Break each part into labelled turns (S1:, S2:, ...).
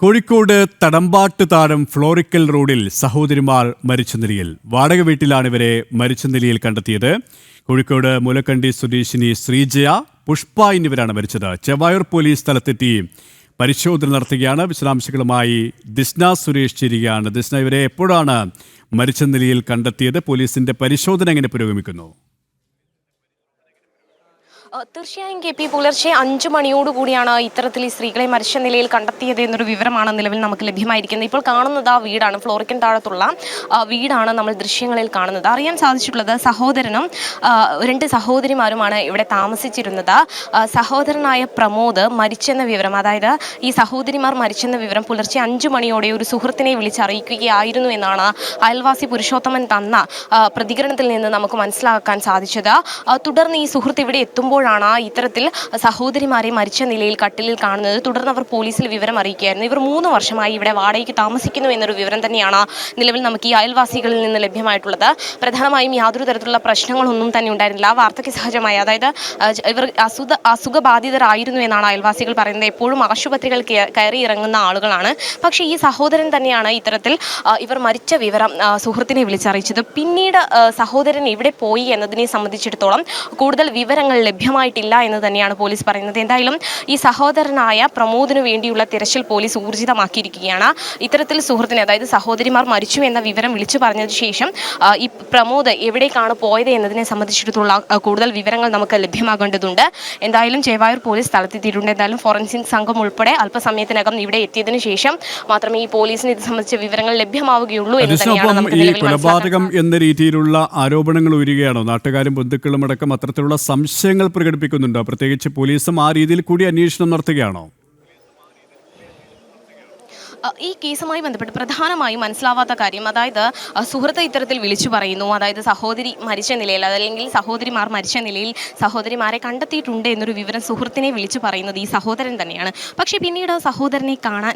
S1: കോഴിക്കോട് തടമ്പാട്ട് താഴം ഫ്ലോറിക്കൽ റോഡിൽ സഹോദരിമാർ മരിച്ച നിലയിൽ വാടക വീട്ടിലാണ് ഇവരെ മരിച്ച നിലയിൽ കണ്ടെത്തിയത്. കോഴിക്കോട് മുലക്കണ്ടി സ്വദേശിനി ശ്രീജയ, പുഷ്പ എന്നിവരാണ് മരിച്ചത്. ചെവായൂർ പോലീസ് സ്ഥലത്തെത്തി പരിശോധന നടത്തുകയാണ്. വിശദാംശങ്ങളുമായി ദിസ്ന സുരേഷ് ചേരുകയാണ്. ദിസ്ന, ഇവരെ എപ്പോഴാണ് മരിച്ച നിലയിൽ കണ്ടെത്തിയത്? പോലീസിന്റെ പരിശോധന എങ്ങനെ പുരോഗമിക്കുന്നു?
S2: തീർച്ചയായും KP, പുലർച്ചെ 5 മണിയോടുകൂടിയാണ് ഇത്തരത്തിൽ ഈ സ്ത്രീകളെ മരിച്ച നിലയിൽ കണ്ടെത്തിയത് എന്നൊരു വിവരമാണ് നിലവിൽ നമുക്ക് ലഭ്യമായിരിക്കുന്നത്. ഇപ്പോൾ കാണുന്നത് ആ വീടാണ്, ഫ്ലോറിക്കൻ താഴത്തുള്ള വീടാണ് നമ്മൾ ദൃശ്യങ്ങളിൽ കാണുന്നത്. അറിയാൻ സാധിച്ചിട്ടുള്ളത് സഹോദരനും 2 സഹോദരിമാരുമാണ് ഇവിടെ താമസിച്ചിരുന്നത്. സഹോദരനായ പ്രമോദ് മരിച്ചെന്ന വിവരം, അതായത് ഈ സഹോദരിമാർ മരിച്ചെന്ന വിവരം പുലർച്ചെ 5 മണിയോടെ ഒരു സുഹൃത്തിനെ വിളിച്ചറിയിക്കുകയായിരുന്നു എന്നാണ് അയൽവാസി പുരുഷോത്തമൻ തന്ന പ്രതികരണത്തിൽ നിന്ന് നമുക്ക് മനസ്സിലാക്കാൻ സാധിച്ചത്. തുടർന്ന് ഈ സുഹൃത്ത് ഇവിടെ എത്തുമ്പോൾ ഇത്തരത്തിൽ സഹോദരിമാരെ മരിച്ച നിലയിൽ കട്ടിലിൽ കാണുന്നത്. തുടർന്ന് അവർ പോലീസിൽ വിവരം അറിയിക്കുകയായിരുന്നു. ഇവർ 3 വർഷമായി ഇവിടെ വാടകയ്ക്ക് താമസിക്കുന്നു എന്നൊരു വിവരം തന്നെയാണ് നിലവിൽ നമുക്ക് ഈ അയൽവാസികളിൽ നിന്ന് ലഭ്യമായിട്ടുള്ളത്. പ്രധാനമായും യാതൊരു തരത്തിലുള്ള പ്രശ്നങ്ങളൊന്നും തന്നെ ഉണ്ടായിരുന്നില്ല. വാർദ്ധക്യ സഹജമായി, അതായത് ഇവർ അസുഖബാധിതരായിരുന്നു എന്നാണ് അയൽവാസികൾ പറയുന്നത്. എപ്പോഴും ആശുപത്രികൾ കയറി ഇറങ്ങുന്ന ആളുകളാണ്. പക്ഷേ ഈ സഹോദരൻ തന്നെയാണ് ഇത്തരത്തിൽ ഇവർ മരിച്ച വിവരം സുഹൃത്തിനെ വിളിച്ചറിയിച്ചത്. പിന്നീട് സഹോദരൻ എവിടെ പോയി എന്നതിനെ സംബന്ധിച്ചിടത്തോളം കൂടുതൽ വിവരങ്ങൾ ലഭ്യമായിട്ടില്ല എന്ന് തന്നെയാണ് പോലീസ് പറയുന്നത്. എന്തായാലും ഈ സഹോദരനായ പ്രമോദിനു വേണ്ടിയുള്ള തിരച്ചിൽ പോലീസ് ഊർജിതമാക്കിയിരിക്കുകയാണ്. ഇത്തരത്തിൽ സുഹൃത്തിനെ, അതായത് സഹോദരിമാർ മരിച്ചു എന്ന വിവരം വിളിച്ചു പറഞ്ഞതിന് ശേഷം ഈ പ്രമോദ് എവിടേക്കാണ് പോയത് എന്നതിനെ സംബന്ധിച്ചിടത്തുള്ള കൂടുതൽ വിവരങ്ങൾ നമുക്ക് ലഭ്യമാകേണ്ടതുണ്ട്. എന്തായാലും ചെവായൂർ പോലീസ് സ്ഥലത്തെത്തിയിട്ടുണ്ട്. എന്തായാലും ഫോറൻസിക് സംഘം ഉൾപ്പെടെ അല്പസമയത്തിനകം ഇവിടെ എത്തിയതിനു ശേഷം മാത്രമേ ഈ പോലീസിന് ഇത് സംബന്ധിച്ച വിവരങ്ങൾ ലഭ്യമാവുകയുള്ളൂ എന്ന് തന്നെയാണ് നമുക്ക് നിലവിൽ
S1: കൊലപാതകം എന്ന രീതിയിലുള്ള ആരോപണങ്ങൾ ഉയരുകയാണോ? നാട്ടുകാരും ബന്ധുക്കളും അടക്കം അത്തരത്തിലുള്ള സംശയങ്ങൾ പ്രകടിപ്പിക്കുന്നുണ്ടോ? പ്രത്യേകിച്ച് പോലീസും ആ രീതിയിൽ കൂടി അന്വേഷണം നടത്തുകയാണോ?
S2: ഈ കേസുമായി ബന്ധപ്പെട്ട് പ്രധാനമായും മനസ്സിലാവാത്ത കാര്യം, അതായത് സുഹൃത്ത് ഇത്തരത്തിൽ വിളിച്ചു പറയുന്നു, അതായത് സഹോദരി മരിച്ച നിലയിൽ, അതല്ലെങ്കിൽ സഹോദരിമാർ മരിച്ച നിലയിൽ സഹോദരിമാരെ കണ്ടെത്തിയിട്ടുണ്ട് എന്നൊരു വിവരം സുഹൃത്തിനെ വിളിച്ചു പറയുന്നത് ഈ സഹോദരൻ തന്നെയാണ്. പക്ഷേ പിന്നീട് സഹോദരനെ കാണാൻ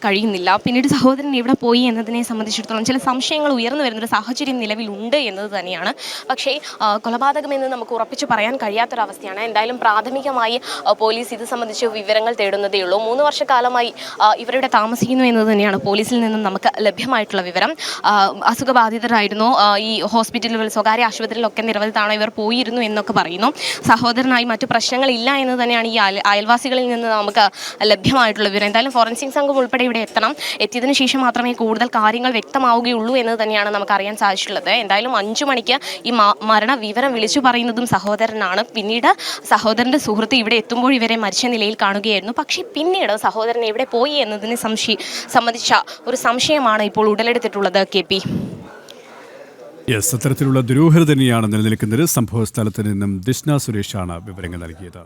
S2: കഴിയുന്നില്ല. പിന്നീട് സഹോദരൻ എവിടെ പോയി എന്നതിനെ സംബന്ധിച്ചിടത്തോളം ചില സംശയങ്ങൾ ഉയർന്നു വരുന്നൊരു സാഹചര്യം നിലവിലുണ്ട് എന്നത് തന്നെയാണ്. പക്ഷേ കൊലപാതകമെന്ന് നമുക്ക് ഉറപ്പിച്ച് പറയാൻ കഴിയാത്തൊരവസ്ഥയാണ്. എന്തായാലും പ്രാഥമികമായി പോലീസ് ഇത് സംബന്ധിച്ച് വിവരങ്ങൾ തേടുന്നതേ ഉള്ളൂ. 3 വർഷക്കാലമായി ഇവരുടെ താമസിക്കുന്ന എന്നത് തന്നെയാണ് പോലീസിൽ നിന്നും നമുക്ക് ലഭ്യമായിട്ടുള്ള വിവരം. അസുഖബാധിതരായിരുന്നു. ഈ ഹോസ്പിറ്റലുകൾ, സ്വകാര്യ ആശുപത്രിയിലൊക്കെ നിരവധി തവണ ഇവർ പോയിരുന്നു എന്നൊക്കെ പറയുന്നു. സഹോദരനായി മറ്റു പ്രശ്നങ്ങളില്ല എന്ന് തന്നെയാണ് ഈ അയൽവാസികളിൽ നിന്ന് നമുക്ക് ലഭ്യമായിട്ടുള്ള വിവരം. എന്തായാലും ഫോറൻസിക് സംഘം ഉൾപ്പെടെ ഇവിടെ എത്തിയതിനു ശേഷം മാത്രമേ കൂടുതൽ കാര്യങ്ങൾ വ്യക്തമാവുകയുള്ളൂ എന്ന് തന്നെയാണ് നമുക്ക് അറിയാൻ സാധിച്ചിട്ടുള്ളത്. എന്തായാലും 5 മണിക്ക് ഈ മരണ വിവരം വിളിച്ചു പറയുന്നതും സഹോദരനാണ്. പിന്നീട് സഹോദരൻ്റെ സുഹൃത്ത് ഇവിടെ എത്തുമ്പോൾ ഇവരെ മരിച്ച നിലയിൽ കാണുകയായിരുന്നു. പക്ഷേ പിന്നീട് സഹോദരൻ എവിടെ പോയി എന്നതിനെ സംബന്ധിച്ച ഒരു സംശയമാണ് ഇപ്പോൾ ഉടലെടുത്തിട്ടുള്ളത്. KP,
S1: അത്തരത്തിലുള്ള ദുരൂഹത തന്നെയാണ് നിലനിൽക്കുന്നത്. സംഭവ സ്ഥലത്ത് നിന്നും ദിസ്ന സുരേഷാണ് വിവരങ്ങൾ നൽകിയത്.